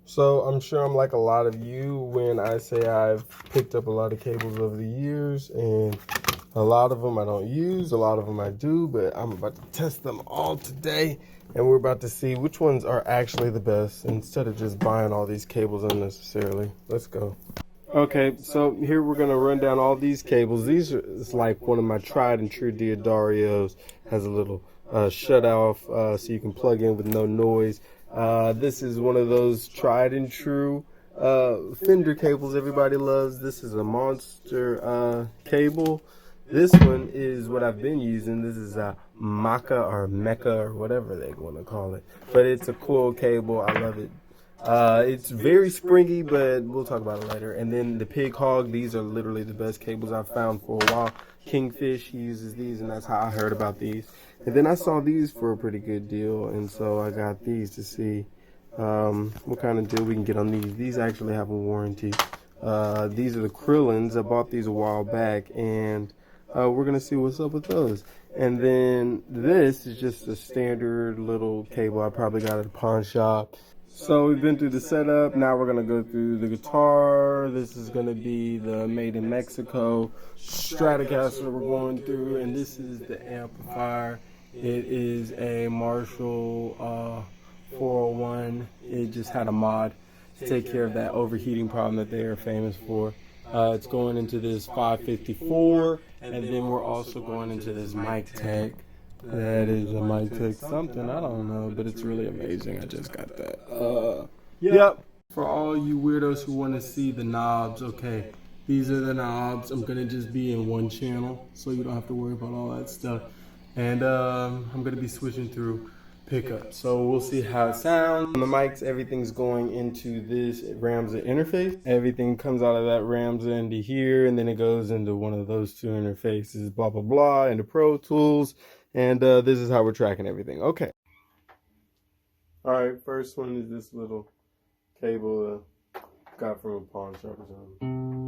So I'm sure I'm like a lot of you when I say I've picked up a lot of cables over the years, and a lot of them I don't use, a lot of them I do, but I'm about to test them all today, and we're about to see which ones are actually the best instead of just buying all these cables unnecessarily. Let's go. Okay, so here we're gonna run down all these cables. These are, it's like one of my tried and true Diodarios. Has a little shut off so you can plug in with no noise. This is one of those tried and true Fender cables everybody loves. This is a monster cable. This one is what I've been using. This is a Mecca or whatever they want to call it. But it's a cool cable. I love it. It's very springy, but we'll talk about it later. And then the Pig Hog, these are literally the best cables I've found for a while. Kingfish, he uses these, and that's how I heard about these. And then I saw these for a pretty good deal, and so I got these to see what kind of deal we can get on these. These actually have a warranty. These are the Krillins. I bought these a while back, and we're going to see what's up with those. And then this is just a standard little cable I probably got at a pawn shop. So we've been through the setup. Now we're going to go through the guitar. This is going to be the Made in Mexico Stratocaster we're going through. And this is the amplifier. It is a Marshall 401. It just had a mod to take care of that overheating problem that they are famous for. It's going into this 554. And then we're also going into this Mic Tech. That is a Mic Tech something, I don't know, but it's really amazing. I just got that. Yep. For all you weirdos who want to see the knobs, okay, these are the knobs. I'm going to just be in one channel, so you don't have to worry about all that stuff. And I'm going to be switching through pickups, so we'll see how it sounds. On the mics, everything's going into this Ramza interface. Everything comes out of that Ramza into here, and then it goes into one of those two interfaces, blah, blah, blah, into Pro Tools. And this is how we're tracking everything. Okay. All right, first one is this little cable got from a pawn shop or something.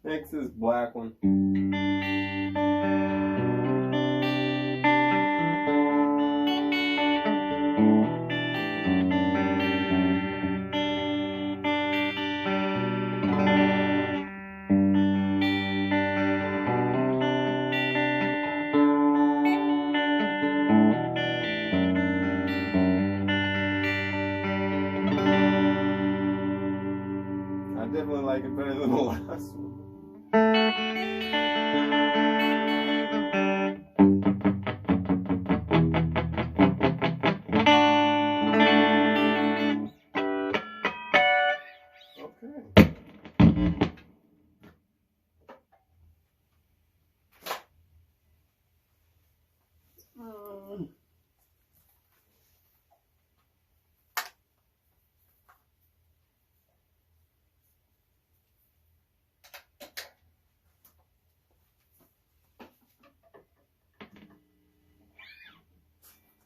Next is black one. I definitely like it better than the last one.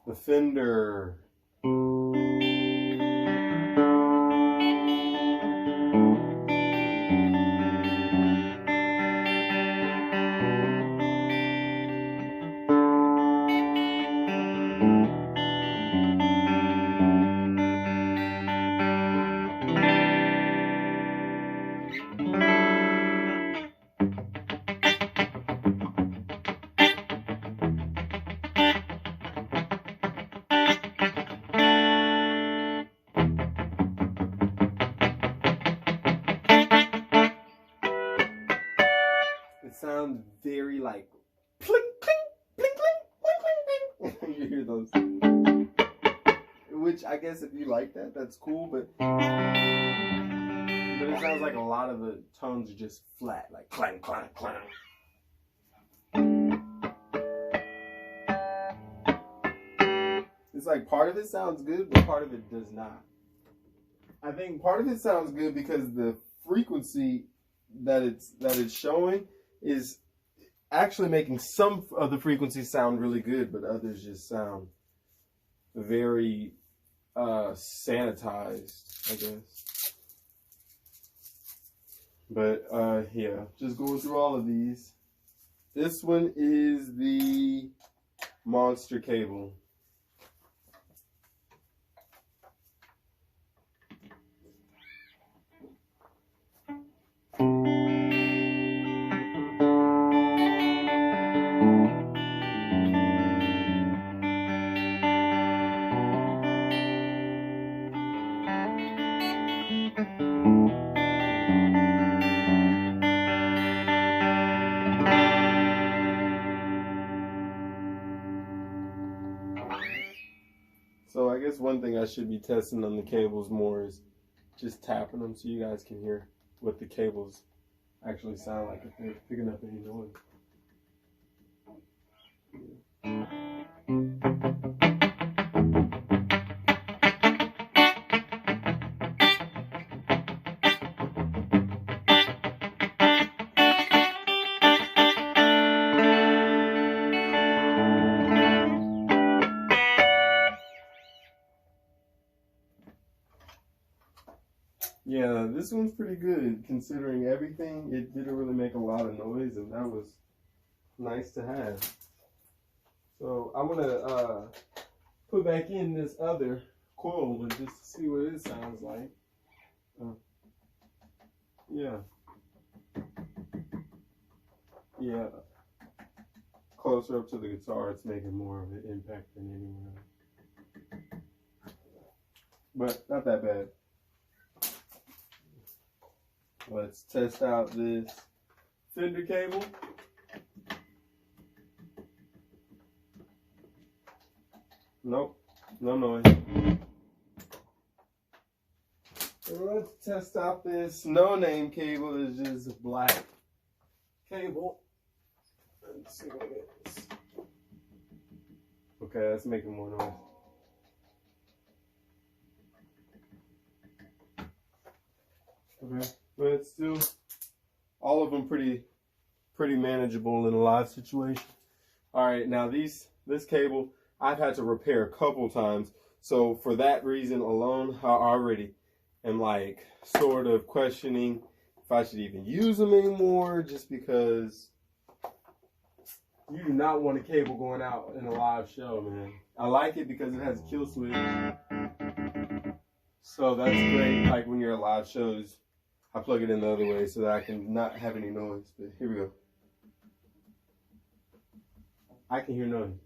The Fender. sounds. Which I guess if you like that, that's cool, but it sounds like a lot of the tones are just flat, like clang, clang, clang. It's like part of it sounds good, but part of it does not. I think part of it sounds good because the frequency that it's showing is actually making some of the frequencies sound really good, but others just sound very sanitized, I guess. But yeah, just going through all of these. This one is the monster cable. So I guess one thing I should be testing on the cables more is just tapping them so you guys can hear what the cables actually sound like if they're picking up any noise. Yeah, this one's pretty good considering everything. It didn't really make a lot of noise, and that was nice to have. So I'm gonna put back in this other coil one just to see what it sounds like. Yeah. Closer up to the guitar, it's making more of an impact than anywhere else. But not that bad. Let's test out this Fender cable. Nope, no noise. Let's test out this no-name cable. It's just a black cable. Let's see what it is. Okay, that's making more noise. Okay, but it's still all of them pretty manageable in a live situation. All right, now this cable I've had to repair a couple times, so for that reason alone, I already am like sort of questioning if I should even use them anymore, just because you do not want a cable going out in a live show, man. I like it because it has a kill switch, so that's great. Like when you're at live shows, I plug it in the other way so that I can not have any noise. But here we go. I can hear noise.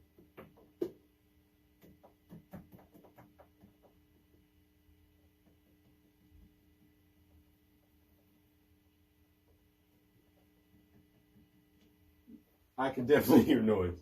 I can definitely hear noise.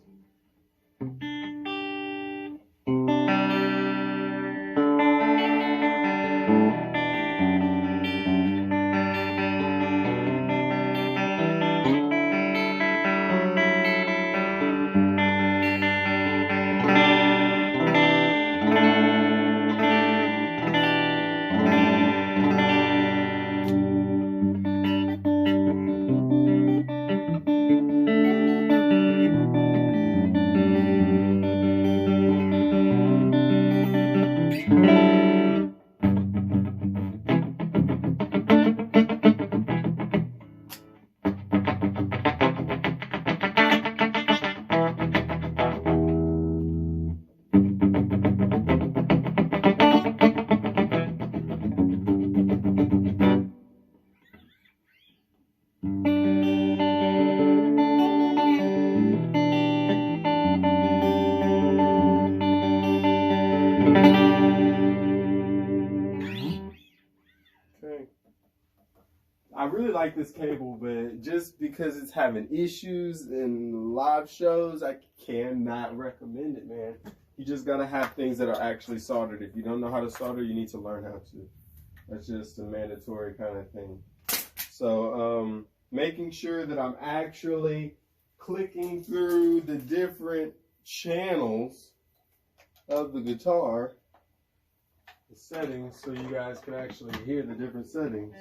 I really like this cable, but just because it's having issues in live shows, I cannot recommend it, man. You just gotta have things that are actually soldered. If you don't know how to solder, you need to learn how to. That's just a mandatory kind of thing. So making sure that I'm actually clicking through the different channels of the guitar, the settings, so you guys can actually hear the different settings.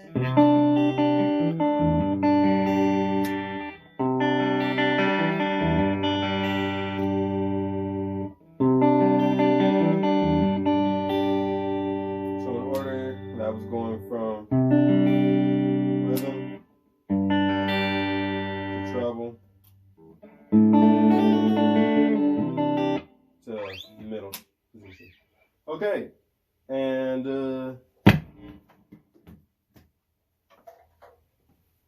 So in order, that was going from rhythm to treble to middle position. Okay, and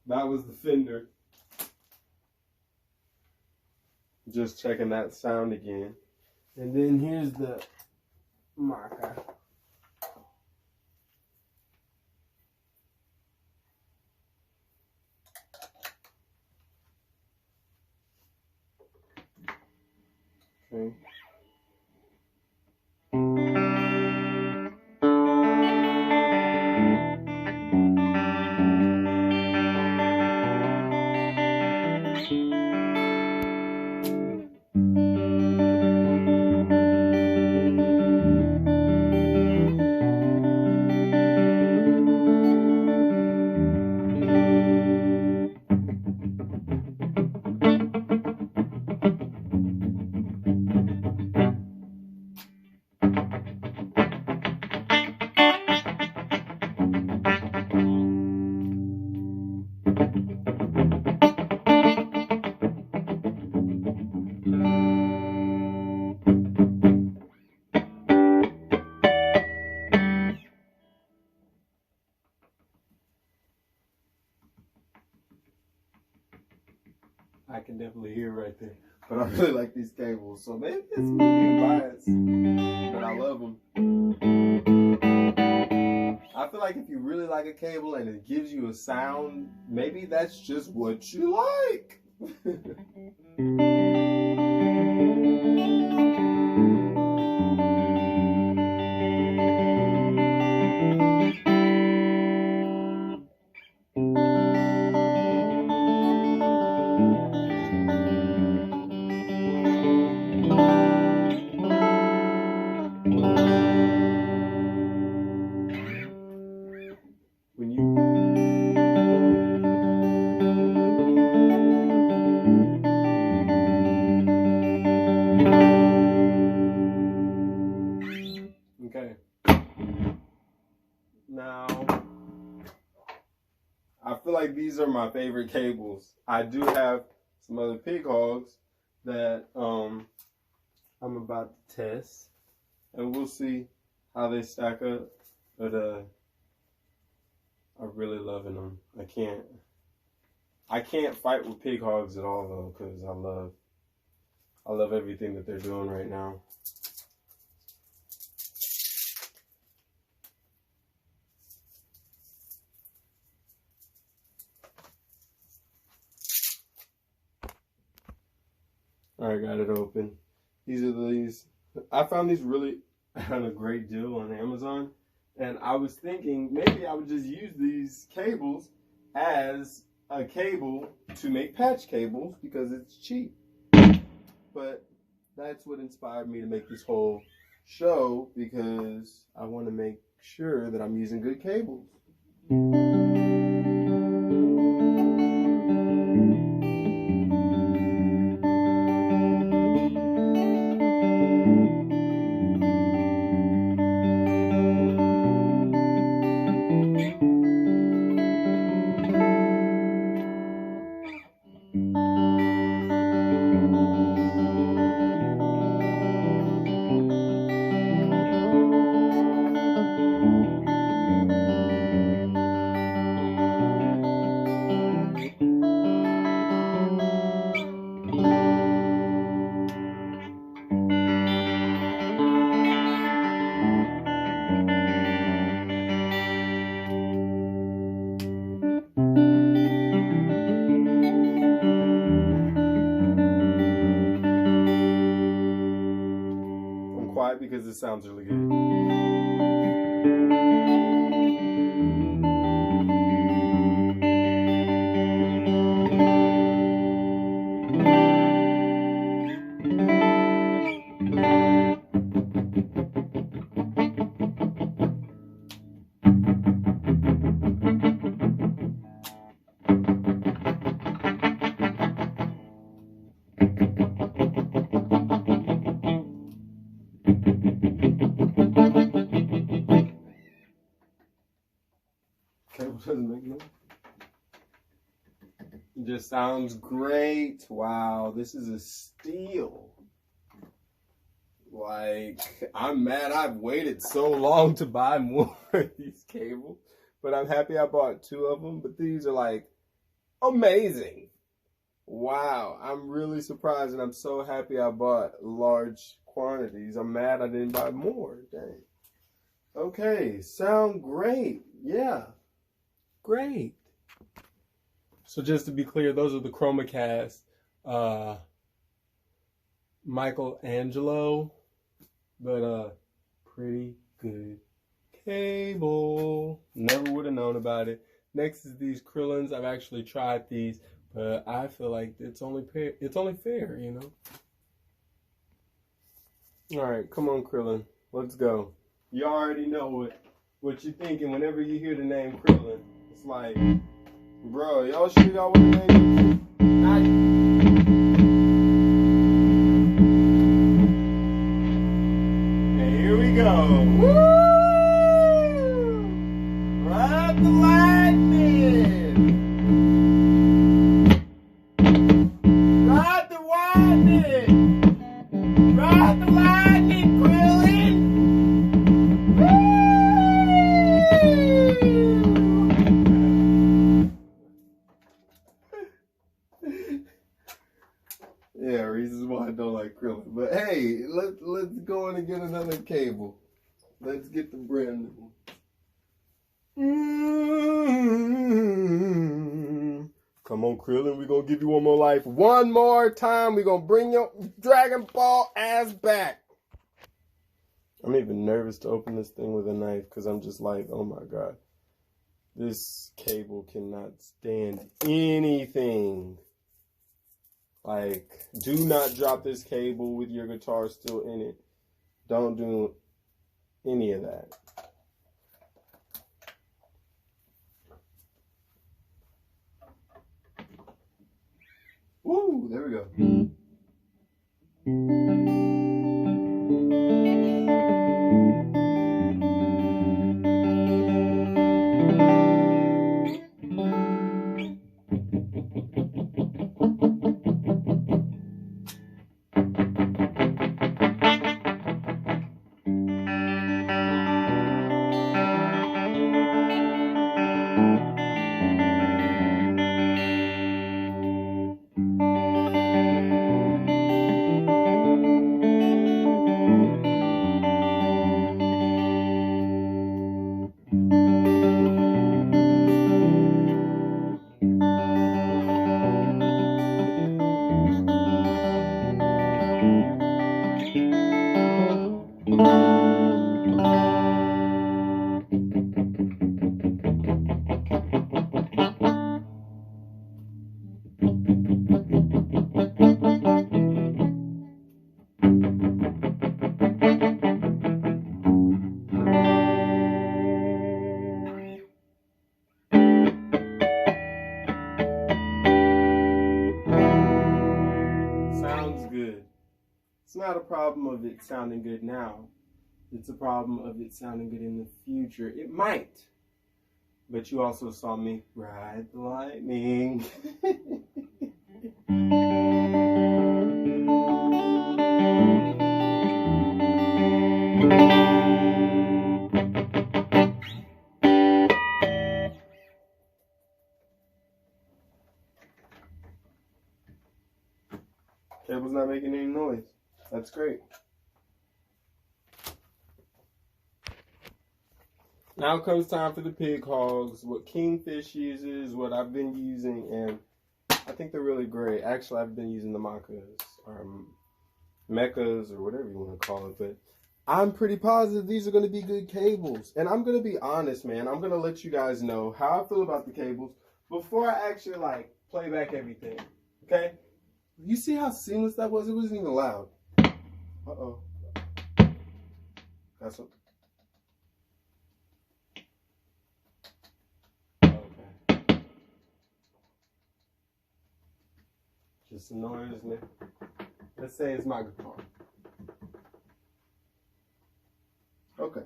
that was the Fender. Just checking that sound again. And then here's the marker. Okay. I can definitely hear right there. But I really like these cables, so maybe it's me being biased, but I love them. I feel like if you really like a cable and it gives you a sound, maybe that's just what you like. When you okay. Now I feel like these are my favorite cables. I do have some other pig hogs that I'm about to test, and we'll see how they stack up. But I'm really loving them. I can't fight with pig hogs at all though, because I love everything that they're doing right now. All right, got it open. These. I found these really at a great deal on Amazon, and I was thinking maybe I would just use these cables as a cable to make patch cables because it's cheap. But that's what inspired me to make this whole show, because I want to make sure that I'm using good cables. Why? Because it sounds really good. Cable doesn't make noise. It just sounds great. Wow, this is a steal. Like, I'm mad I've waited so long to buy more of these cables. But I'm happy I bought 2 of them. But these are like amazing. Wow, I'm really surprised and I'm so happy I bought large quantities. I'm mad I didn't buy more. Dang. Okay, sound great. Yeah. Great. So just to be clear, those are the Chromecast Michelangelo, but pretty good cable. Never would have known about it. Next is these Krillins. I've actually tried these, but I feel like it's only fair, you know. All right, come on, Krillin, let's go. You already know what you're thinking whenever you hear the name Krillin. It's like, bro, y'all sure y'all want to name and here we go. Woo! Ride the lightning! Ride the lightning! Ride the lightning, Krillin! Yeah, reasons why I don't like Krillin. But hey, let's go in and get another cable. Let's get the brand new one. Come on, Krillin, we're gonna give you one more life. One more time, we're gonna bring your Dragon Ball ass back. I'm even nervous to open this thing with a knife because I'm just like, oh my god. This cable cannot stand anything. Like, do not drop this cable with your guitar still in it. Don't do any of that. Woo, there we go. Sounds good. It's not a problem of it sounding good now. It's a problem of it sounding good in the future. It might. But you also saw me ride the lightning. Cable's not making any noise. That's great. Now comes time for the pig hogs. What Kingfish uses, what I've been using, and I think they're really great. Actually, I've been using the Mechas, or whatever you want to call it. But I'm pretty positive these are going to be good cables. And I'm going to be honest, man. I'm going to let you guys know how I feel about the cables before I actually, like, play back everything. Okay? You see how seamless that was? It wasn't even loud. Uh-oh. That's what... Okay. Just annoying, isn't it? Let's say it's my guitar. Okay.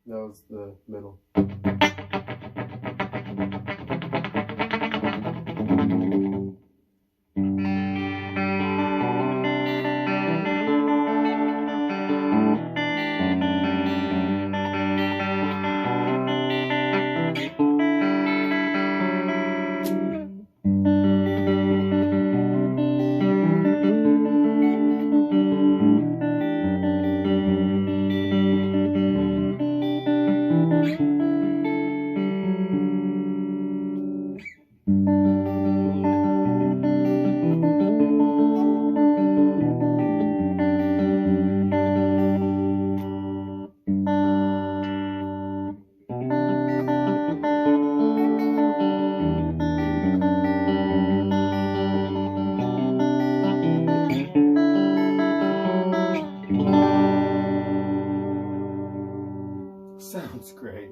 That was the middle. Sounds great.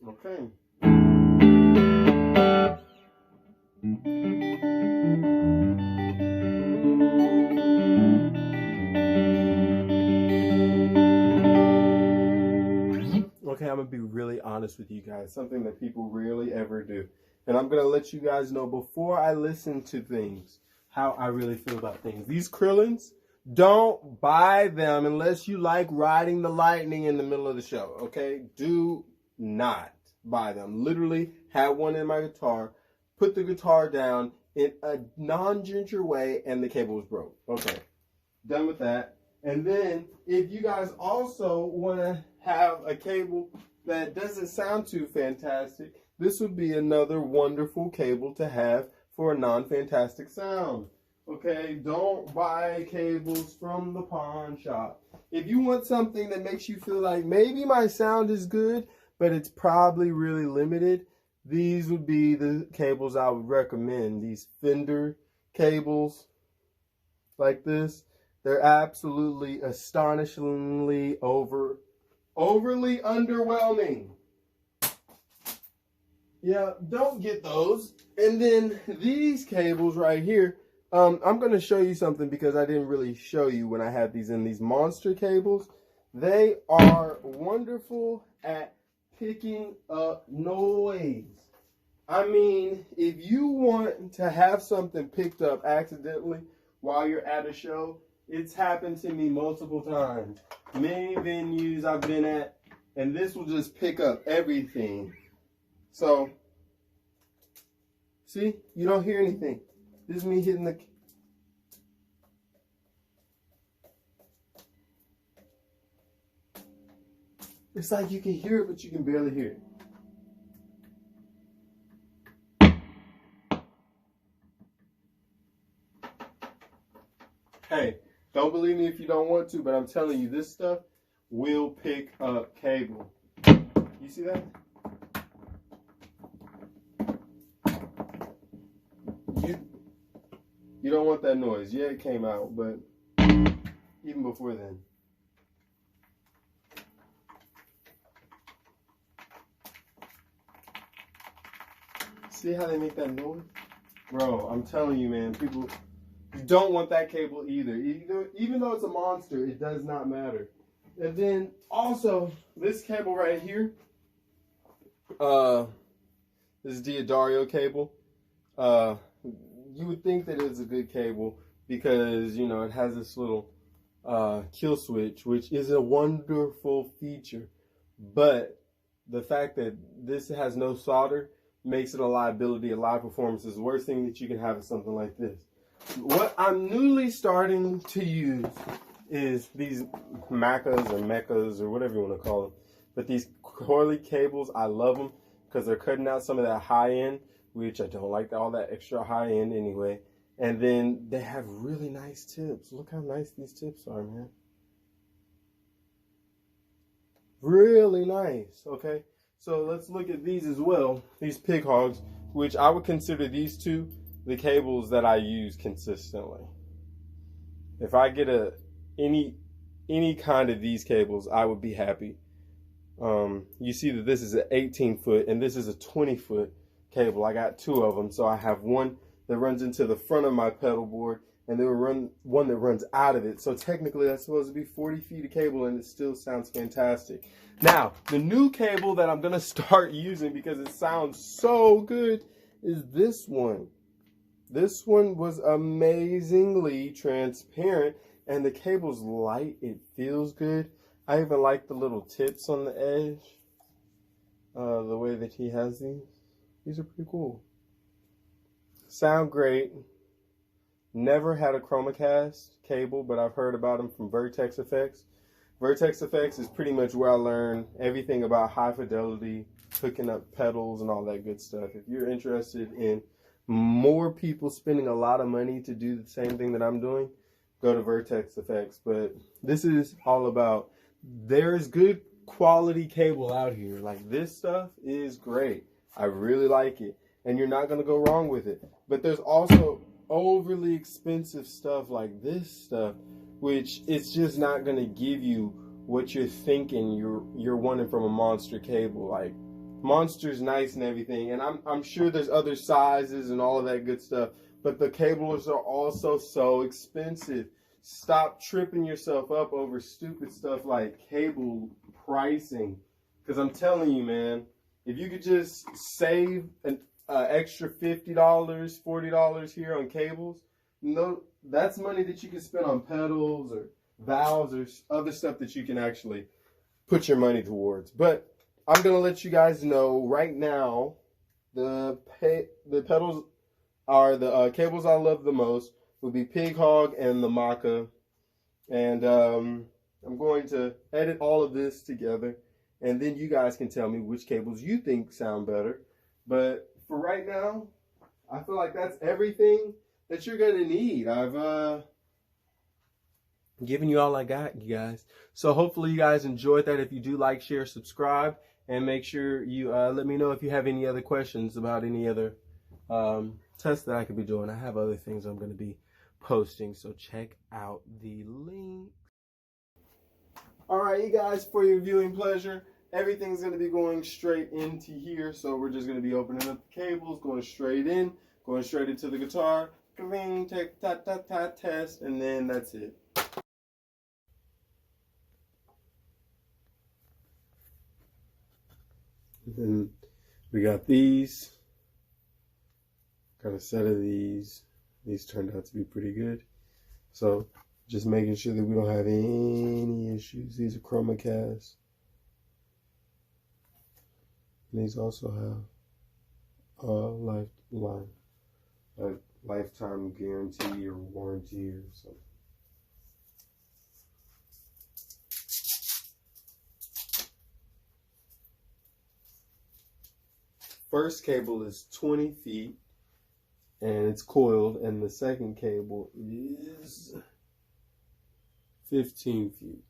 Okay. Okay, I'm gonna be really honest with you guys, something that people rarely ever do. And I'm gonna let you guys know before I listen to things, how I really feel about things. These Krillins, don't buy them unless you like riding the lightning in the middle of the show, okay? Do not buy them. Literally, had one in my guitar, put the guitar down in a non-ginger way, and the cable was broke. Okay, done with that. And then, if you guys also want to have a cable that doesn't sound too fantastic, this would be another wonderful cable to have for a non-fantastic sound. Okay, don't buy cables from the pawn shop. If you want something that makes you feel like maybe my sound is good, but it's probably really limited, these would be the cables I would recommend. These Fender cables like this. They're absolutely astonishingly overly underwhelming. Yeah, don't get those. And then these cables right here, I'm going to show you something because I didn't really show you when I had these in these monster cables. They are wonderful at picking up noise. I mean, if you want to have something picked up accidentally while you're at a show, it's happened to me multiple times. Many venues I've been at, and this will just pick up everything. So, see, you don't hear anything. This is me hitting the... It's like you can hear it, but you can barely hear it. Hey, don't believe me if you don't want to, but I'm telling you, this stuff will pick up cable. You see that? You don't want that noise. Yeah, it came out, but even before then. See how they make that noise? Bro, I'm telling you, man, people You don't want that cable either. Even though it's a monster, it does not matter. And then also, this cable right here, this is Diodario cable. You would think that it's a good cable because, you know, it has this little kill switch, which is a wonderful feature. But the fact that this has no solder makes it a liability, a live performance. Is the worst thing that you can have is something like this. What I'm newly starting to use is these Macas or Mechas or whatever you want to call them. But these coily cables, I love them because they're cutting out some of that high end, which I don't like all that extra high end anyway. And then they have really nice tips. Look how nice these tips are, man. Really nice, okay? So let's look at these as well. These Pig Hogs, which I would consider these two the cables that I use consistently. If I get any kind of these cables, I would be happy. You see that this is an 18-foot and this is a 20-foot cable. I got two of them, so I have one that runs into the front of my pedal board and then one that runs out of it. So technically that's supposed to be 40 feet of cable and it still sounds fantastic. Now, the new cable that I'm gonna start using because it sounds so good is this one. This one was amazingly transparent and the cable's light, it feels good. I even like the little tips on the edge. The way that he has these. These are pretty cool. Sound great. Never had a Chromecast cable, but I've heard about them from Vertex Effects. Vertex Effects is pretty much where I learned everything about high fidelity, hooking up pedals and all that good stuff. If you're interested in more people spending a lot of money to do the same thing that I'm doing, go to Vertex Effects. But this is all about, there's good quality cable out here. Like, this stuff is great. I really like it. And you're not going to go wrong with it. But there's also overly expensive stuff like this stuff, which it's just not going to give you what you're thinking you're wanting from a monster cable. Like, Monster's nice and everything, and I'm sure there's other sizes and all of that good stuff, but the cables are also so expensive. Stop tripping yourself up over stupid stuff like cable pricing, because I'm telling you, man, if you could just save an extra $50, $40 here on cables, no, that's money that you can spend on pedals or valves or other stuff that you can actually put your money towards. But I'm going to let you guys know right now, the pedals are the cables I love the most would be Pig Hog and the Maca. And I'm going to edit all of this together. And then you guys can tell me which cables you think sound better. But for right now, I feel like that's everything that you're going to need. I've given you all I got, you guys. So hopefully you guys enjoyed that. If you do, like, share, subscribe. And make sure you let me know if you have any other questions about any other tests that I could be doing. I have other things I'm going to be posting, so check out the link. All right, you guys, for your viewing pleasure, everything's going to be going straight into here. So we're just going to be opening up the cables, going straight in, going straight into the guitar, cling, test, and then that's it. And we got these. Got a set of these. These turned out to be pretty good. So just making sure that we don't have any issues. These are Chromecast. And these also have a lifetime guarantee or warranty or something. First cable is 20 feet and it's coiled, and the second cable is 15 feet.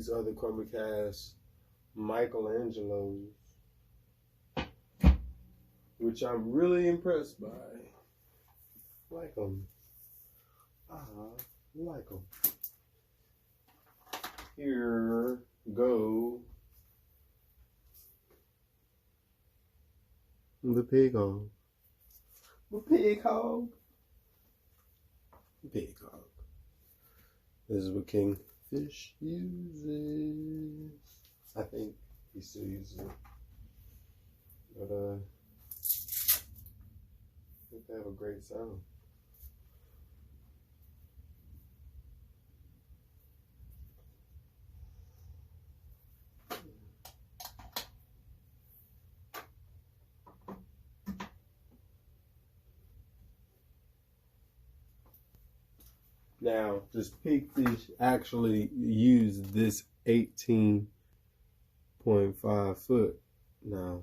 these other Chromecast Michelangelos, which I'm really impressed by. Like them. Like them. Here go the pig hog. The pig hog. Pig hog. This is what Kingfish uses. I think he still uses it. But I think they have a great sound. Now, does Pigfish actually use this 18.5 foot? Now,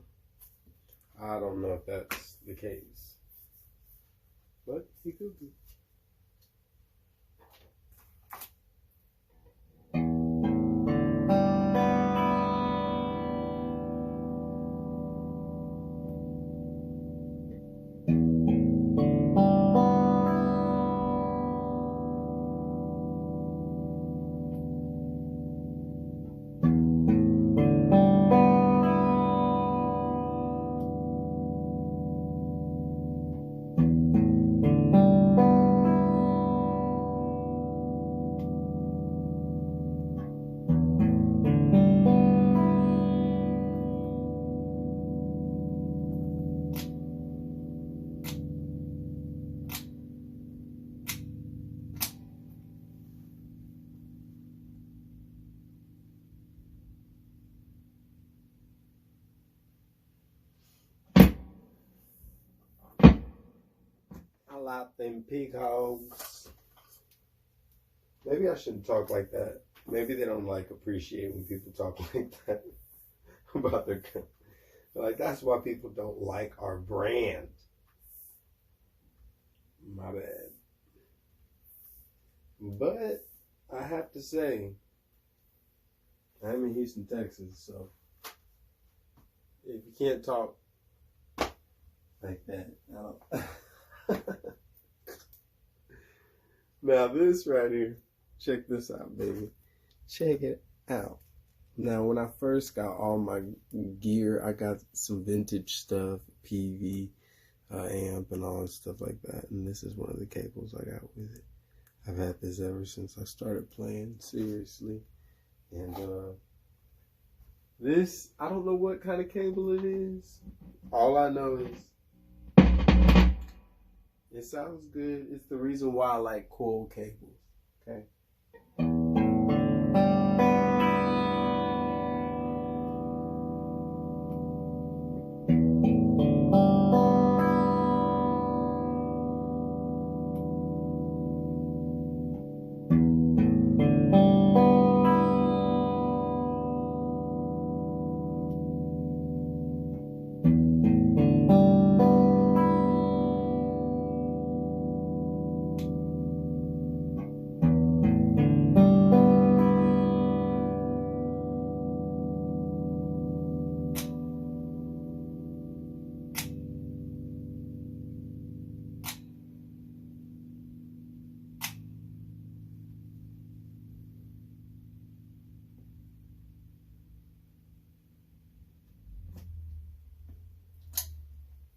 I don't know if that's the case, but he could be. I like them pig hogs. Maybe I shouldn't talk like that. Maybe they don't appreciate when people talk like that about their company. Like, that's why people don't like our brand. My bad. But I have to say, I'm in Houston, Texas, so if you can't talk like that, I don't. Now this right here, check this out, baby. Check it out. Now, when I first got all my gear, I got some vintage stuff, PV, amp, and all that stuff like that. And this is one of the cables I got with it. I've had this ever since I started playing seriously. And this, I don't know what kind of cable it is. All I know is it sounds good. It's the reason why I like coil cables. Okay.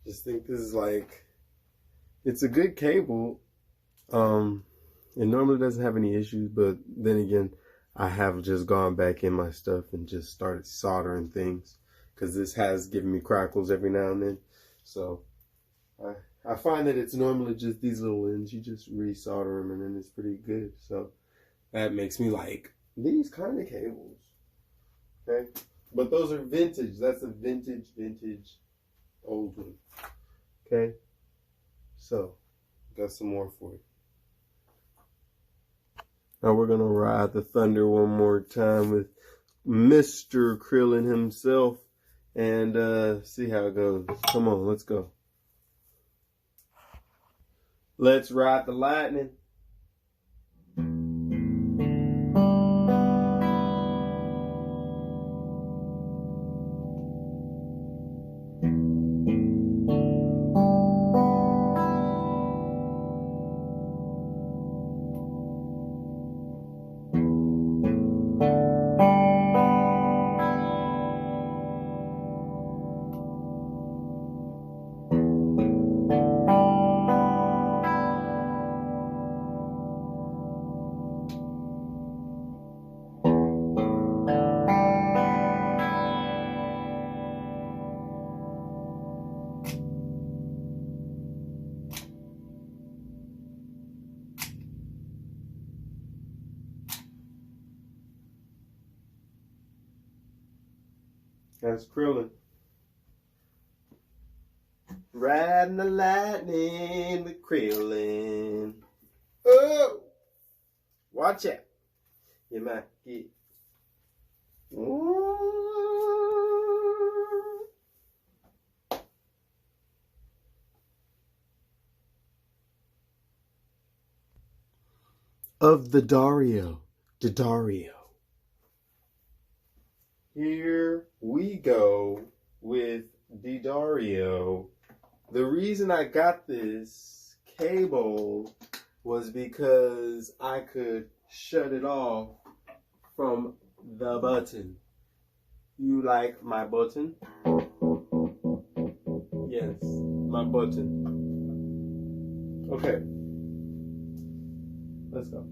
Just think this is it's a good cable. It normally doesn't have any issues, but then again, I have just gone back in my stuff and just started soldering things because this has given me crackles every now and then. So I find that it's normally just these little ends. You just re-solder them and then it's pretty good. So that makes me like these kind of cables. Okay, but those are vintage. That's a vintage old one. Okay, so got some more for you. Now we're gonna ride the thunder one more time with Mr. Krillin himself and see how it goes. Come on, let's go. Let's ride the lightning. That's Krillin. Riding the lightning with Krillin. Oh! Watch out. You might get... Of the Dario. Here we go with Dario. The reason I got this cable was because I could shut it off from the button. You like my button? Yes, my button. Okay. Let's go.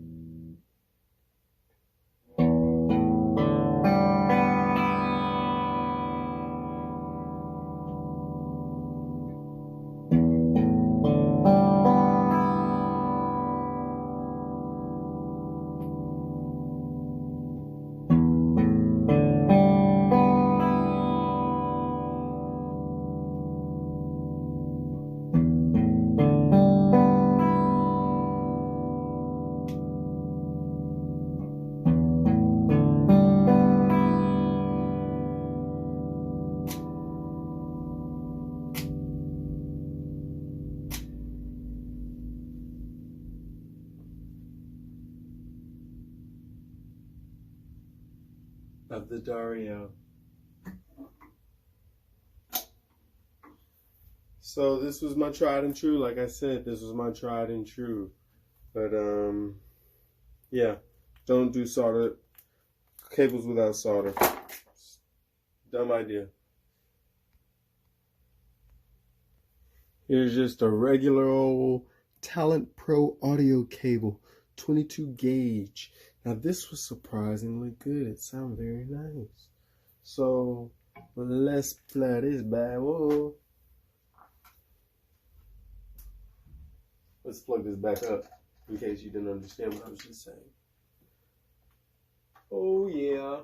Of the Dario. So this was my tried and true. Like I said, this was my tried and true. But yeah, don't do solder cables without solder. Dumb idea. Here's just a regular old Talent Pro audio cable, 22 gauge. Now this was surprisingly good. It sounded very nice. So let's play this bad. Whoa. Let's plug this back up in case you didn't understand what I was just saying. Oh yeah.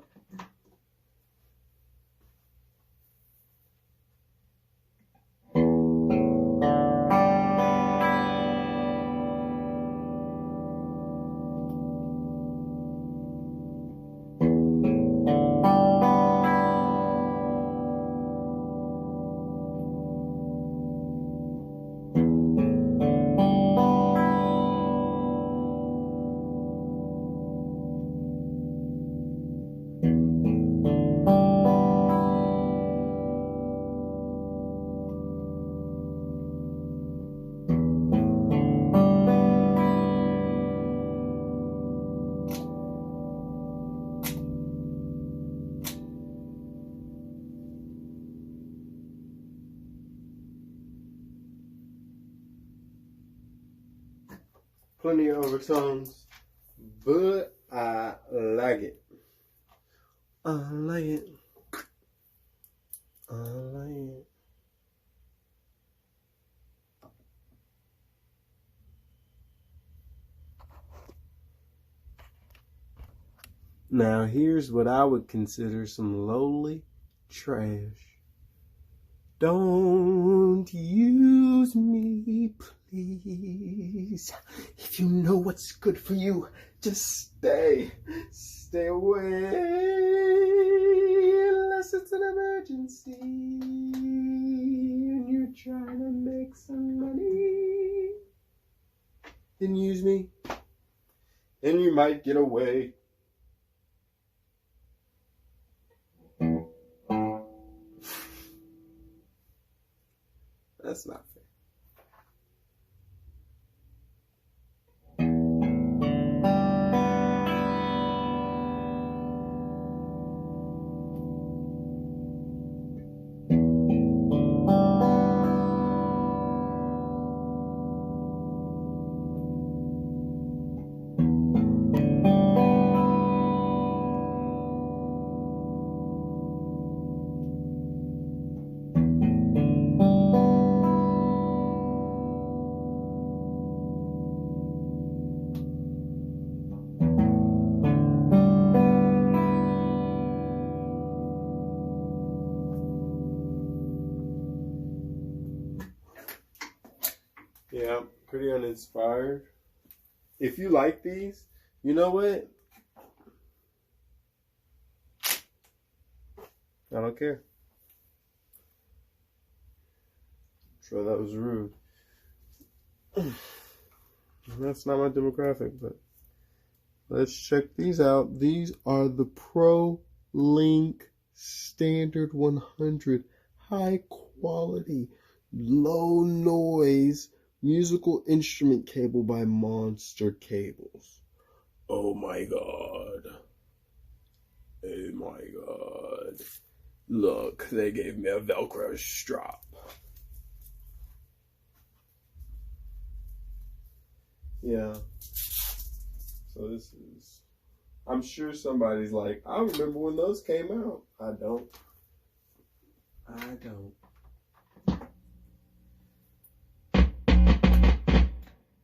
Plenty of overtones, but I like it. I like it. I like it. Now here's what I would consider some lowly trash. Don't use me, please. If you know what's good for you, just stay away. Unless it's an emergency and you're trying to make some money. Then use me and you might get away. That's not fair. Yeah, pretty uninspired. If you like these, you know what? I don't care. So that was rude. That's not my demographic, but let's check these out. These are the Pro Link Standard 100 high quality, low noise musical instrument cable by Monster Cables. Oh my god. Oh my god. Look, they gave me a Velcro strap. Yeah. So this is, I'm sure somebody's like, I remember when those came out. I don't.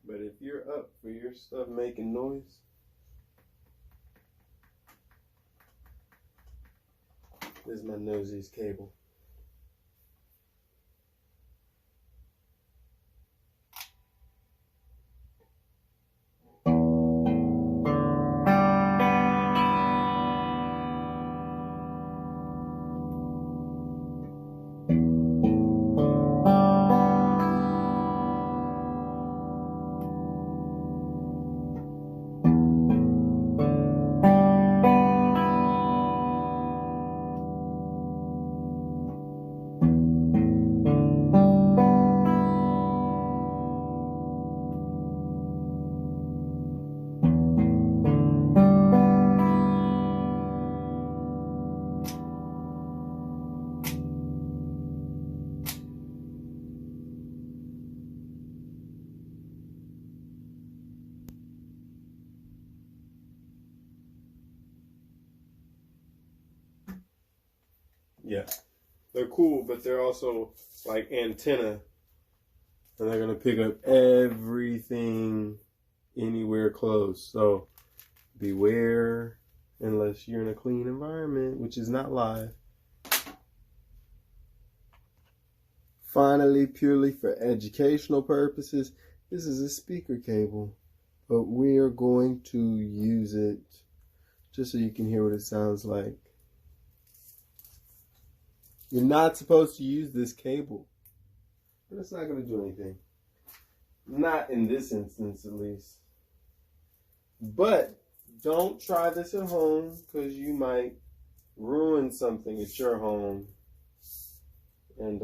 But if you're up for your stuff making noise, this is my nosiest cable. Yeah, they're cool, but they're also like antenna, and they're gonna pick up everything anywhere close. So beware, unless you're in a clean environment, which is not live. Finally, purely for educational purposes, this is a speaker cable, but we are going to use it just so you can hear what it sounds like. You're not supposed to use this cable, but it's not going to do anything. Not in this instance, at least. But don't try this at home, because you might ruin something at your home. And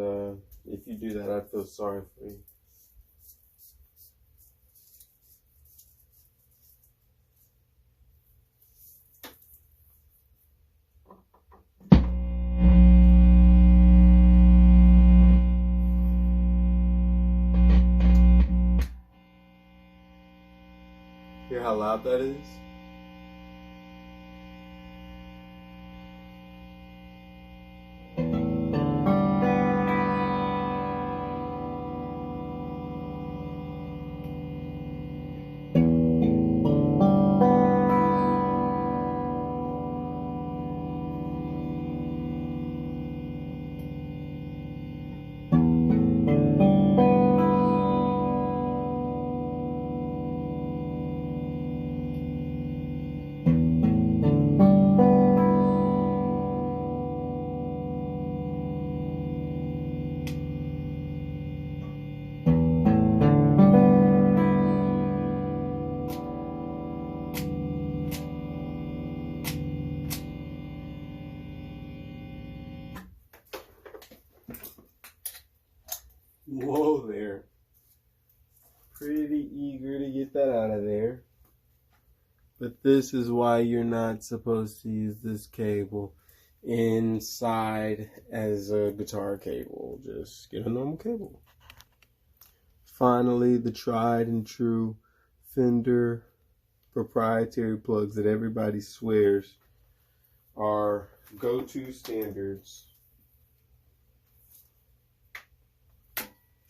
if you do that, I feel sorry for you. Hear how loud that is? Whoa there. Pretty eager to get that out of there. But this is why you're not supposed to use this cable inside as a guitar cable. Just get a normal cable. Finally, the tried and true Fender proprietary plugs that everybody swears are go-to standards.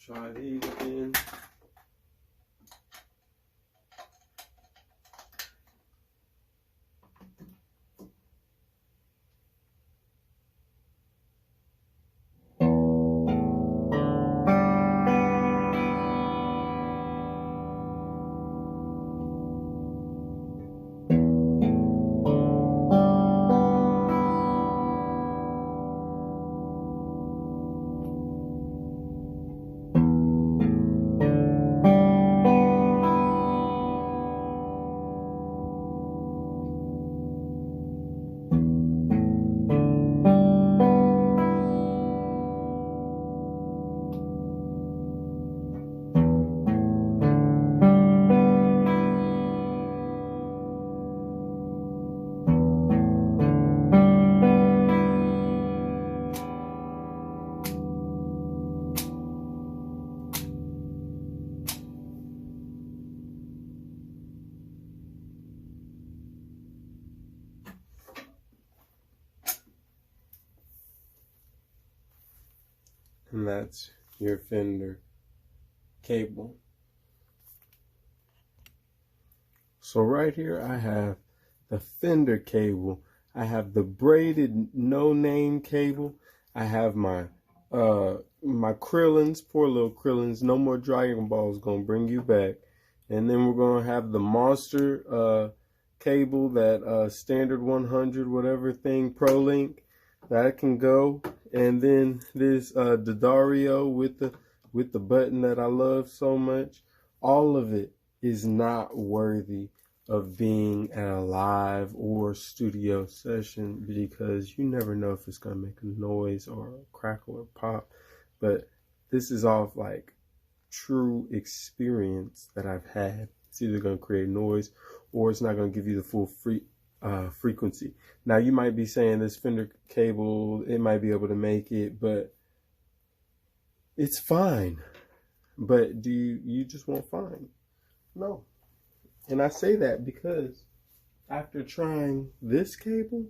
Try these again. And that's your Fender cable. So right here I have the Fender cable. I have the braided no-name cable. I have my my Krillins, poor little Krillins. No more Dragon Balls, gonna bring you back. And then we're gonna have the Monster cable, that standard 100 whatever thing, ProLink, that can go. And then this Daddario with the button that I love so much. All of it is not worthy of being at a live or studio session, because you never know if it's gonna make a noise or a crackle or pop. But this is all like true experience that I've had. It's either gonna create noise or it's not gonna give you the full frequency. Now you might be saying this Fender cable, it might be able to make it, but it's fine. But do you just want fine? No. And I say that because after trying this cable,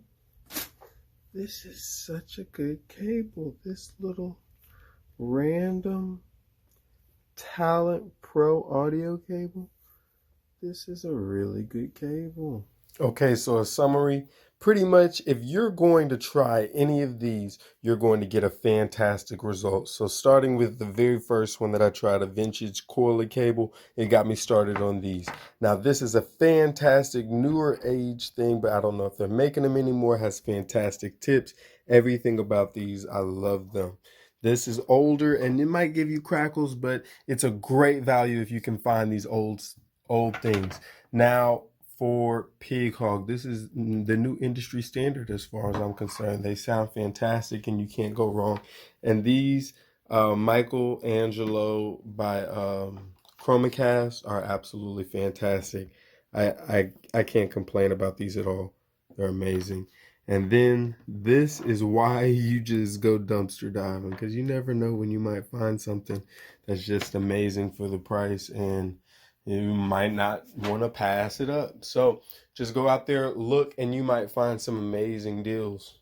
this is such a good cable. This little random Talent Pro audio cable. This is a really good cable. Okay, so a summary. Pretty much, if you're going to try any of these, you're going to get a fantastic result. So starting with the very first one that I tried, a vintage coily cable, it got me started on these. Now, this is a fantastic newer age thing, but I don't know if they're making them anymore. It has fantastic tips. Everything about these, I love them. This is older and it might give you crackles, but it's a great value if you can find these old things. Now, for Pig Hog, this is the new industry standard as far as I'm concerned. They sound fantastic and you can't go wrong. And these Michelangelo by Chromecast are absolutely fantastic. I can't complain about these at all. They're amazing. And then this is why you just go dumpster diving, because you never know when you might find something that's just amazing for the price, and you might not want to pass it up. So just go out there, look, and you might find some amazing deals.